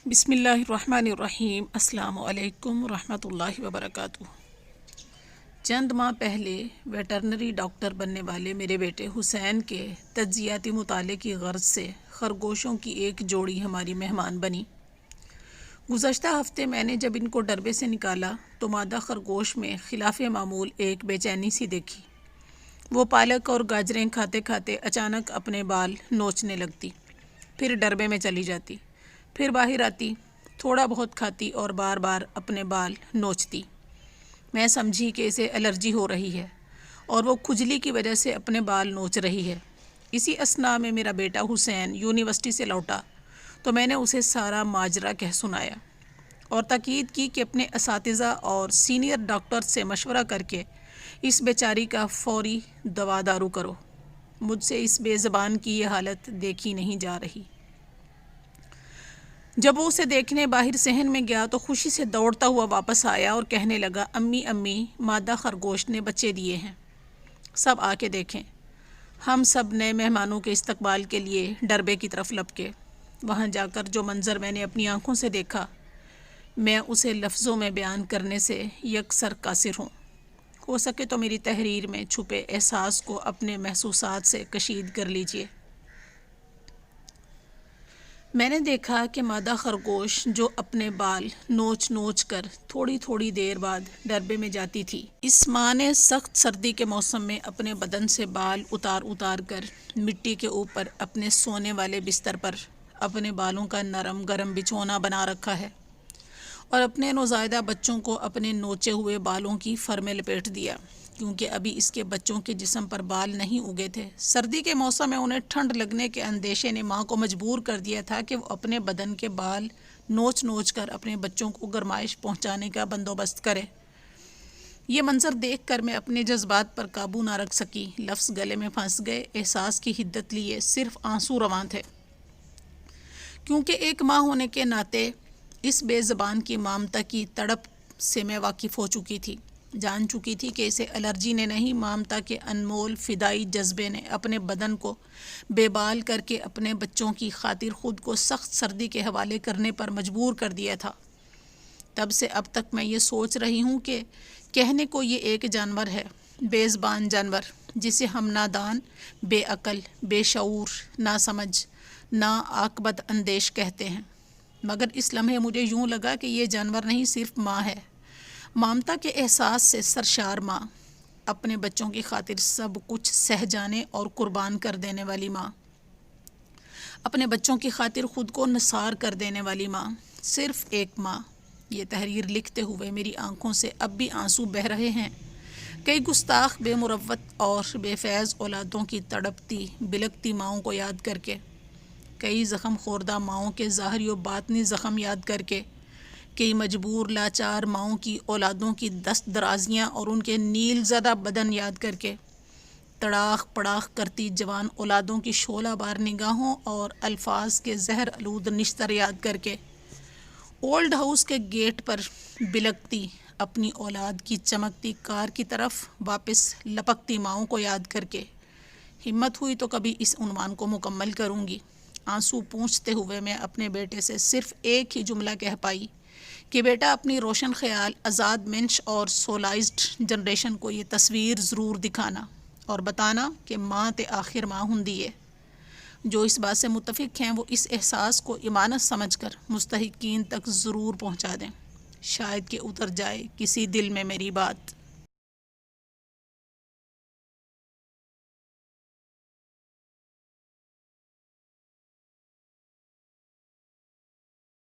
بسم اللہ الرحمن الرحیم۔ السلام علیکم ورحمۃ اللہ وبرکاتہ۔ چند ماہ پہلے ویٹرنری ڈاکٹر بننے والے میرے بیٹے حسین کے تجزیاتی مطالعے کی غرض سے خرگوشوں کی ایک جوڑی ہماری مہمان بنی۔ گزشتہ ہفتے میں نے جب ان کو ڈربے سے نکالا تو مادہ خرگوش میں خلاف معمول ایک بے چینی سی دیکھی۔ وہ پالک اور گاجریں کھاتے کھاتے اچانک اپنے بال نوچنے لگتی، پھر ڈربے میں چلی جاتی، پھر باہر آتی، تھوڑا بہت کھاتی اور بار بار اپنے بال نوچتی۔ میں سمجھی کہ اسے الرجی ہو رہی ہے اور وہ کھجلی کی وجہ سے اپنے بال نوچ رہی ہے۔ اسی اثناء میں میرا بیٹا حسین یونیورسٹی سے لوٹا تو میں نے اسے سارا ماجرا کہہ سنایا اور تاکید کی کہ اپنے اساتذہ اور سینئر ڈاکٹر سے مشورہ کر کے اس بیچاری کا فوری دوا دارو کرو۔ مجھ سے اس بے زبان کی یہ حالت دیکھی نہیں جا رہی۔ جب وہ اسے دیکھنے باہر صحن میں گیا تو خوشی سے دوڑتا ہوا واپس آیا اور کہنے لگا، امی امی، مادہ خرگوش نے بچے دیے ہیں، سب آ کے دیکھیں۔ ہم سب نئے مہمانوں کے استقبال کے لیے ڈربے کی طرف لپکے۔ وہاں جا کر جو منظر میں نے اپنی آنکھوں سے دیکھا، میں اسے لفظوں میں بیان کرنے سے یکسر قاصر ہوں۔ ہو سکے تو میری تحریر میں چھپے احساس کو اپنے محسوسات سے کشید کر لیجئے۔ میں نے دیکھا کہ مادہ خرگوش جو اپنے بال نوچ نوچ کر تھوڑی تھوڑی دیر بعد ڈربے میں جاتی تھی، اس ماں نے سخت سردی کے موسم میں اپنے بدن سے بال اتار اتار کر مٹی کے اوپر اپنے سونے والے بستر پر اپنے بالوں کا نرم گرم بچھونا بنا رکھا ہے اور اپنے نوزائیدہ بچوں کو اپنے نوچے ہوئے بالوں کی فر میں لپیٹ دیا، کیونکہ ابھی اس کے بچوں کے جسم پر بال نہیں اگے تھے۔ سردی کے موسم میں انہیں ٹھنڈ لگنے کے اندیشے نے ماں کو مجبور کر دیا تھا کہ وہ اپنے بدن کے بال نوچ نوچ کر اپنے بچوں کو گرمائش پہنچانے کا بندوبست کرے۔ یہ منظر دیکھ کر میں اپنے جذبات پر قابو نہ رکھ سکی، لفظ گلے میں پھنس گئے، احساس کی حدت لیے صرف آنسو رواں تھے، کیونکہ ایک ماں ہونے کے ناطے اس بے زبان کی مامتا کی تڑپ سے میں واقف ہو چکی تھی، جان چکی تھی کہ اسے الرجی نے نہیں، مامتا کے انمول فدائی جذبے نے اپنے بدن کو بے بال کر کے اپنے بچوں کی خاطر خود کو سخت سردی کے حوالے کرنے پر مجبور کر دیا تھا۔ تب سے اب تک میں یہ سوچ رہی ہوں کہ کہنے کو یہ ایک جانور ہے، بے زبان جانور، جسے ہم نادان، بے عقل، بے شعور، ناسمجھ، نا عاقبت اندیش کہتے ہیں، مگر اس لمحے مجھے یوں لگا کہ یہ جانور نہیں، صرف ماں ہے، مامتا کے احساس سے سرشار ماں، اپنے بچوں کی خاطر سب کچھ سہ جانے اور قربان کر دینے والی ماں، اپنے بچوں کی خاطر خود کو نثار کر دینے والی ماں، صرف ایک ماں۔ یہ تحریر لکھتے ہوئے میری آنکھوں سے اب بھی آنسو بہہ رہے ہیں، کئی گستاخ بے مروت اور بے فیض اولادوں کی تڑپتی بلکتی ماؤں کو یاد کر کے، کئی زخم خوردہ ماؤں کے ظاہری و باطنی زخم یاد کر کے، کئی مجبور لاچار ماؤں کی اولادوں کی دست درازیاں اور ان کے نیل زدہ بدن یاد کر کے، تڑاخ پڑاخ کرتی جوان اولادوں کی شعلہ بار نگاہوں اور الفاظ کے زہر آلود نشتر یاد کر کے، اولڈ ہاؤس کے گیٹ پر بلکتی اپنی اولاد کی چمکتی کار کی طرف واپس لپکتی ماؤں کو یاد کر کے، ہمت ہوئی تو کبھی اس عنوان کو مکمل کروں گی۔ آنسو پونچھتے ہوئے میں اپنے بیٹے سے صرف ایک ہی جملہ کہہ پائی کہ بیٹا، اپنی روشن خیال آزاد منش اور سولائزڈ جنریشن کو یہ تصویر ضرور دکھانا اور بتانا کہ ماں تے آخر ماں ہندی ہے۔ جو اس بات سے متفق ہیں وہ اس احساس کو امانت سمجھ کر مستحقین تک ضرور پہنچا دیں، شاید کہ اتر جائے کسی دل میں میری بات۔